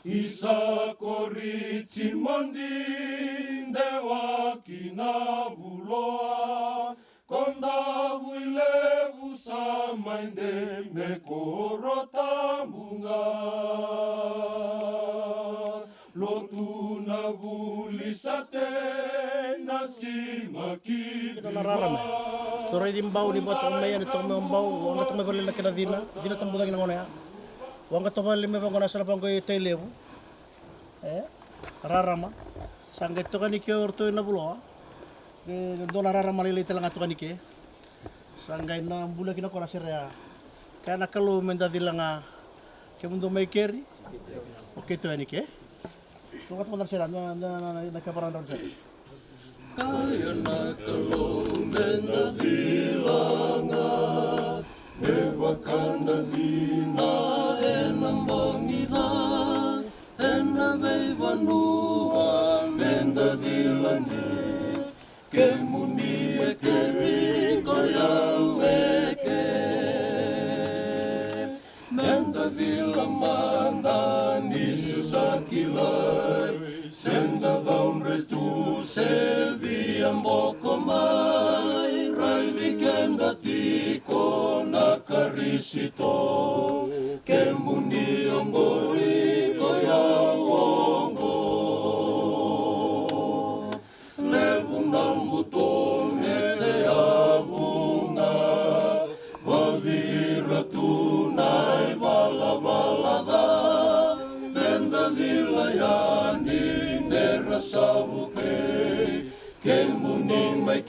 Isa koriti mandinde wakina buloa konda buile busa mainde me korota bunga lotu na bulisate nasi makit nararame story dimbau di buat omaya ni tome ombau wanga tome bale lakina dina tambuda ngina ngona ya wanga tome lime bangona sala bango itelebu rarama sangge to kanike orto na bulo do rarama lele telanga to kanike sanggai na bula kina kora serea kana kalau menda dilanga ke mundo makeri oke to anike to kat mandar sera na kaparan don sera kaya na kalau menda dilanga nevakanda dina enambangida enavei vanua menda dilani kemuni mekeri kaya weke menda dilamanda nisakilai senda daunre tu selvi amboko mai rai vikenda tiko nakarisito kemuni ombori koya wongo lebung nambuton eseabunga wavira tunai bala-balada benda vilayani nerasabuke kemuni mai